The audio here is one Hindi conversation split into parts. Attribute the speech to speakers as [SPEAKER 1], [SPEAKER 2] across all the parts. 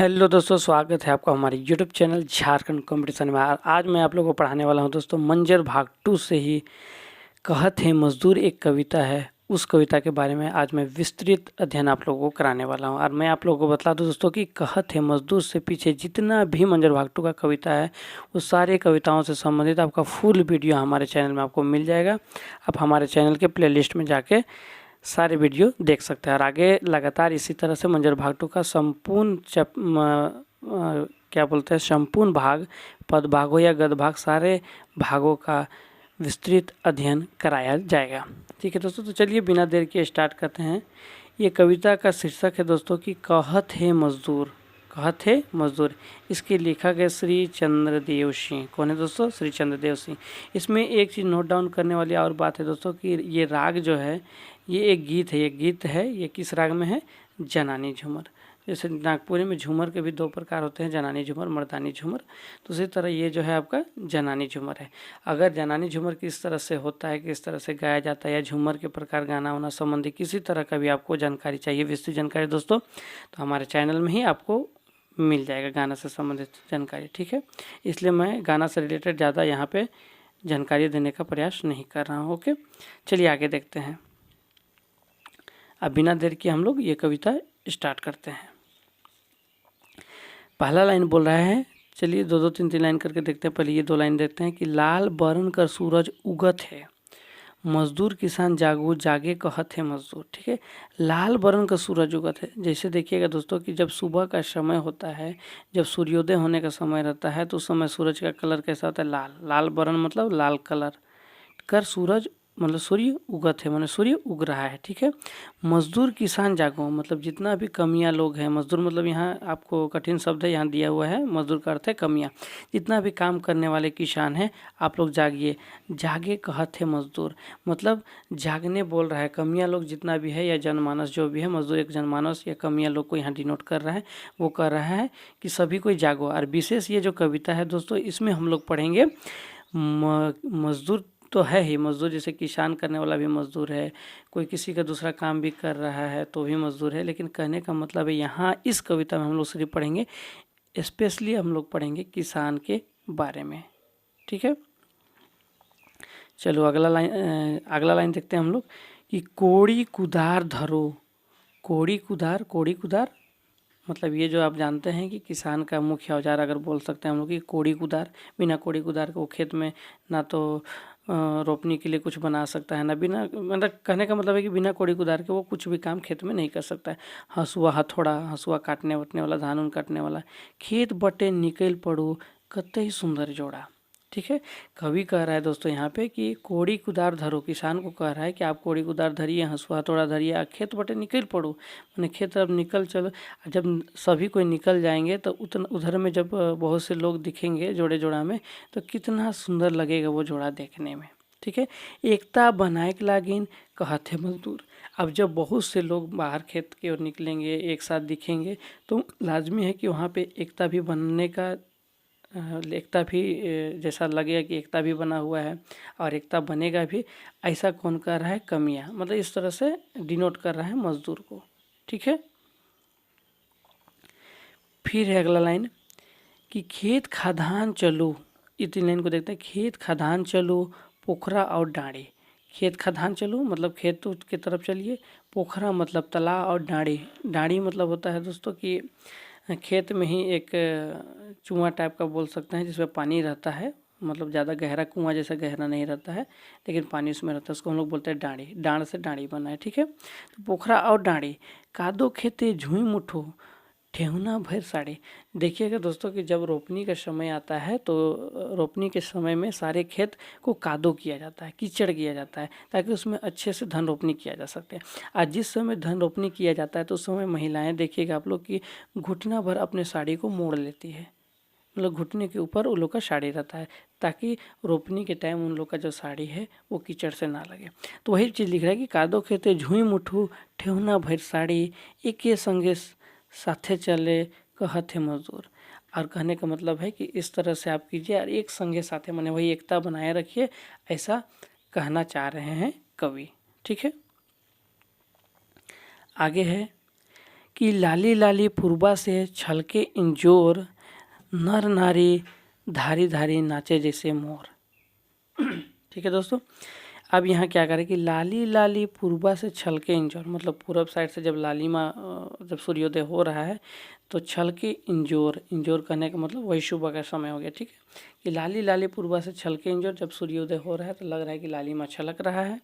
[SPEAKER 1] हेलो दोस्तों, स्वागत है आपका हमारे यूट्यूब चैनल झारखंड कंपटीशन में। और आज मैं आप लोगों को पढ़ाने वाला हूं दोस्तों मंजर भाग 2 से ही कहत है मजदूर एक कविता है। उस कविता के बारे में आज मैं विस्तृत अध्ययन आप लोगों को कराने वाला हूं। और मैं आप लोगों को बता दूं दोस्तों कि कहत है मजदूर से पीछे जितना भी मंजर भाग 2 का कविता है उस सारे कविताओं से संबंधित आपका फुल वीडियो हमारे चैनल में आपको मिल जाएगा। आप हमारे चैनल के प्लेलिस्ट में जाके सारे वीडियो देख सकते हैं। और आगे लगातार इसी तरह से मंजर भाग 2 का संपूर्ण क्या बोलते हैं संपूर्ण भाग, पद भाग हो या गद भाग, सारे भागों का विस्तृत अध्ययन कराया जाएगा। ठीक है दोस्तों, तो चलिए बिना देर के स्टार्ट करते हैं। ये कविता का शीर्षक है दोस्तों कि कहत है मजदूर। कहत है मजदूर, इसके लेखक है श्री चंद्रदेव सिंह। कौन है दोस्तों? श्री चंद्रदेव सिंह। इसमें एक चीज़ नोट डाउन करने वाली और बात है दोस्तों कि ये राग जो है ये एक गीत है। ये किस राग में है? जनानी झूमर। जैसे नागपुरी में झूमर के भी दो प्रकार होते हैं, जनानी झूमर, मर्दानी झूमर। तो उसी तरह ये जो है आपका जनानी झूमर है। अगर जनानी झूमर किस तरह से होता है, किस तरह से गाया जाता है, या झूमर के प्रकार गाना होना संबंधी किसी तरह का भी आपको जानकारी चाहिए, विस्तृत जानकारी दोस्तों, तो हमारे चैनल में ही आपको मिल जाएगा गाना से संबंधित जानकारी। ठीक है, इसलिए मैं गाना से रिलेटेड ज़्यादा यहाँ पे जानकारी देने का प्रयास नहीं कर रहा हूँ। ओके, चलिए आगे देखते हैं। अब बिना देर के हम लोग ये कविता स्टार्ट करते हैं। पहला लाइन बोल रहा है, चलिए दो दो तीन तीन लाइन करके देखते हैं। पहले ये दो लाइन देखते हैं कि लाल बरन कर सूरज उगत है, मजदूर किसान जागो जागे कहत है मजदूर। ठीक है, लाल बरन का सूरज उगत है। जैसे देखिएगा दोस्तों कि जब सुबह का समय होता है, जब सूर्योदय होने का समय रहता है, तो उस समय सूरज का कलर कैसा होता है? लाल। लाल बरन मतलब लाल कलर कर सूरज मतलब सूर्य उगत है, मतलब सूर्य उग रहा है। ठीक है, मजदूर किसान जागो मतलब जितना भी कमियां लोग हैं, मजदूर मतलब यहाँ आपको कठिन शब्द है यहाँ दिया हुआ है, मजदूर का अर्थ है कमियां। जितना भी काम करने वाले किसान हैं आप लोग जागिए। जागे कहत है मजदूर मतलब जागने बोल रहा है। कमियां लोग जितना भी है या जनमानस जो भी है, मजदूर एक जनमानस या कमियां लोग को यहाँ डिनोट कर रहा है। वो कर रहा है कि सभी कोई जागो। और विशेष ये जो कविता है दोस्तों, इसमें हम लोग पढ़ेंगे मजदूर तो है ही, मजदूर जैसे किसान करने वाला भी मजदूर है, कोई किसी का दूसरा काम भी कर रहा है तो भी मजदूर है। लेकिन कहने का मतलब है यहाँ इस कविता में हम लोग सिर्फ पढ़ेंगे, स्पेशली हम लोग पढ़ेंगे किसान के बारे में। ठीक है, चलो अगला लाइन देखते हैं हम लोग कि कोड़ी कुदार धरो। कोड़ी कुदार मतलब ये जो आप जानते हैं कि किसान का मुख्य औजार अगर बोल सकते हैं हम लोग कि कोड़ी कुदार। बिना कोड़ी कुदार के वो खेत में ना तो रोपनी के लिए कुछ बना सकता है, ना बिना मतलब कहने का मतलब है कि बिना कोड़ी कुदार के वो कुछ भी काम खेत में नहीं कर सकता है। हसुआ काटने वटने वाला, धान उन काटने वाला, खेत बटे निकल पड़ो कतई सुंदर जोड़ा। ठीक है, कवि कह रहा है दोस्तों यहाँ पे कि कोड़ी कुदार धरो, किसान को कह रहा है कि आप कोड़ी कुदार धरिए, हसुआ हथौड़ा धरिए, खेत बटे निकल पड़ो, मैंने खेत अब निकल चलो। जब सभी कोई निकल जाएंगे तो उधर में जब बहुत से लोग दिखेंगे जोड़े जोड़ा में, तो कितना सुंदर लगेगा वो जोड़ा देखने में। ठीक है, एकता बनाए के लागिन कहत है मजदूर। अब जब बहुत से लोग बाहर खेत की ओर निकलेंगे, एक साथ दिखेंगे, तो लाजमी है कि वहाँ पे एकता भी बनने का एकता भी जैसा लगेगा कि एकता भी बना हुआ है और एकता बनेगा भी। ऐसा कौन कर रहा है? कमियां, मतलब इस तरह से डिनोट कर रहा है मजदूर को। ठीक है, फिर है अगला लाइन कि खेत खदान चलो। इतनी लाइन को देखते हैं, खेत खदान चलो पोखरा और डाँड़ी। खेत खदान चलो मतलब खेत की तरफ चलिए, पोखरा मतलब तालाब, और डाँड़ी मतलब होता है दोस्तों कि खेत में ही एक कुआं टाइप का बोल सकते हैं जिसमें पानी रहता है, मतलब ज़्यादा गहरा कुआं जैसा गहरा नहीं रहता है लेकिन पानी उसमें रहता है, उसको हम लोग बोलते हैं डाँड़ी। डाँड़ से डाँड़ी बना है। ठीक है, तो पोखरा और डाँड़ी कादो खेते झुई मुठो ठेहुना भर साड़ी। देखिएगा दोस्तों कि जब रोपनी का समय आता है तो रोपनी के समय में सारे खेत को कादो किया जाता है, कीचड़ किया जाता है, ताकि उसमें अच्छे से धन रोपनी किया जा सके। आज जिस समय धन रोपनी किया जाता है तो उस समय महिलाएं देखिएगा आप लोग कि घुटना भर अपने साड़ी को मोड़ लेती है, मतलब घुटने के ऊपर उन लोग का साड़ी रहता है, ताकि रोपनी के टाइम उन लोग का जो साड़ी है वो कीचड़ से ना लगे। तो वही चीज़ लिख रहा है कि कादो खेते झुई मुठू ठेहुना भर साड़ी, एक संगे साथे चले कहत है मजदूर। और कहने का मतलब है कि इस तरह से आप कीजिए और एक संगे साथे माने वही एकता बनाए रखिए, ऐसा कहना चाह रहे हैं कवि। ठीक है, आगे है कि लाली लाली पूर्वा से छलके इंजोर, नर नारी धारी धारी नाचे जैसे मोर। ठीक है दोस्तों, अब यहाँ क्या करें कि लाली लाली पूर्वा से छलके इंजोर, मतलब पूरब साइड से जब लालिमा जब सूर्योदय हो रहा है तो छलके इंजोर, इंजोर करने का मतलब वही सुबह का समय हो गया। ठीक है, कि लाली लाली पूर्वा से छलके इंजोर, जब सूर्योदय हो रहा है तो लग रहा है कि लालिमा छलक रहा है।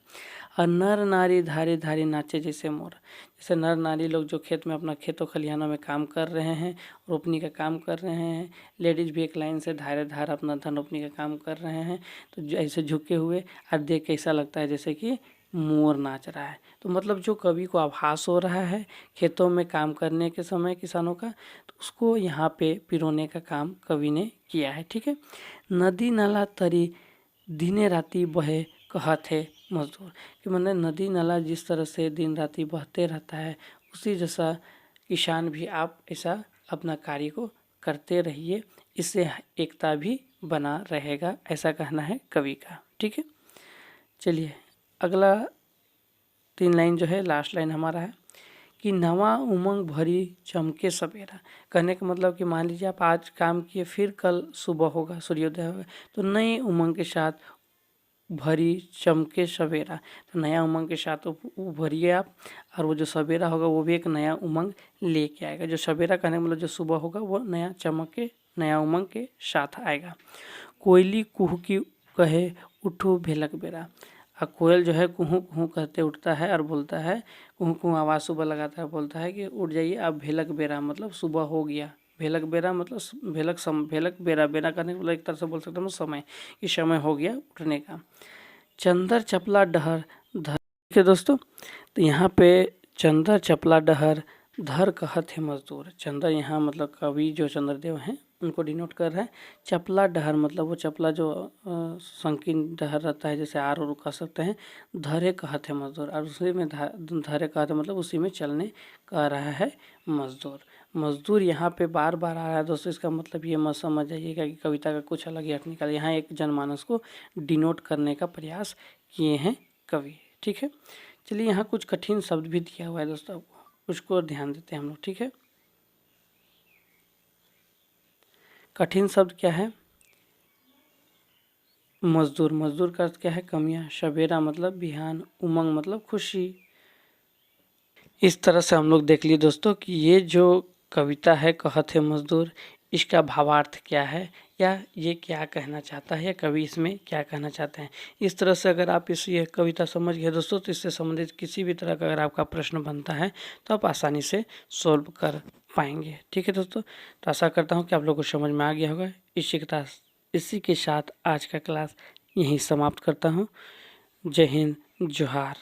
[SPEAKER 1] और नर नारी धारी धारी नाचे जैसे मोर, जैसे नर नारी लोग जो खेत में अपना खेतों खलिहानों में काम कर रहे हैं, रोपनी का काम कर रहे हैं, लेडीज भी एक लाइन से धारे धार अपना धन रोपनी का काम कर रहे हैं, तो ऐसे झुके हुए और देख के ऐसा लगता है जैसे कि मोर नाच रहा है। तो मतलब जो कवि को आभास हो रहा है खेतों में काम करने के समय किसानों का, तो उसको यहाँ पे पिरोने का काम कवि ने किया है। ठीक है, नदी नाला तरी दिने राती बहे कहत है मजदूर, कि मतलब नदी नाला जिस तरह से दिन राती बहते रहता है उसी जैसा किसान भी आप ऐसा अपना कार्य को करते रहिए, इससे एकता भी बना रहेगा, ऐसा कहना है कवि का। ठीक है, चलिए अगला 3 लाइन जो है लास्ट लाइन हमारा है कि नवा उमंग भरी चमके सवेरा। कहने का मतलब कि मान लीजिए आप आज काम किए, फिर कल सुबह होगा, सूर्योदय होगा, तो नए उमंग के साथ भरी चमके सवेरा, तो नया उमंग के साथ उभरिए आप, और वो जो सवेरा होगा वो भी एक नया उमंग लेके आएगा। जो सवेरा कहने का मतलब जो सुबह होगा वो नया चमक के नया उमंग के साथ आएगा। कोयली कुहू की कहे उठो भेलक बेरा, और कोयल जो है कुहू कुहू कहते उठता है और बोलता है, कुहू कुहू आवाज़ सुबह लगाता है, बोलता है कि उठ जाइए अब भेलक बेरा, मतलब सुबह हो गया। भेलक बेरा मतलब भेलक बेरा, बेरा करने के मतलब एक तरह से बोल सकते हैं समय, कि समय हो गया उठने का। चंदर चपला डहर धर के दोस्तों, तो यहाँ पे चंदर चपला डहर धर कहत है मजदूर। चंदर यहाँ मतलब कवि जो चंद्रदेव हैं उनको डिनोट कर रहा है। चपला डहर मतलब वो चपला जो संकीर्ण डहर रहता है, जैसे आर और कह सकते हैं। धरे कहत है मजदूर, और उसी में धरे कहते मतलब उसी में चलने कह रहा है मजदूर। मजदूर यहाँ पे बार बार आ रहा है दोस्तों, इसका मतलब ये मत समझ जाइएगा कि कविता का कुछ अलग ही अर्थ निकाल, यहाँ एक जनमानस को डिनोट करने का प्रयास किए हैं कवि। ठीक है, चलिए यहाँ कुछ कठिन शब्द भी दिया हुआ है दोस्तों, उसको ध्यान देते हैं हम लोग। ठीक है, कठिन शब्द क्या है? मजदूर, मजदूर का अर्थ क्या है? कमियां। सवेरा मतलब बिहान, उमंग मतलब खुशी। इस तरह से हम लोग देख लिए दोस्तों कि ये जो कविता है कहत है मजदूर, इसका भावार्थ क्या है, या ये क्या कहना चाहता है, या कवि इसमें क्या कहना चाहते हैं। इस तरह से अगर आप ये कविता समझ गए दोस्तों, तो इससे संबंधित किसी भी तरह का अगर आपका प्रश्न बनता है तो आप आसानी से सॉल्व कर पाएंगे। ठीक है दोस्तों, तो आशा करता हूँ कि आप लोगों को समझ में आ गया होगा। इसी के साथ आज का क्लास यहीं समाप्त करता हूँ। जय हिंद, जोहार।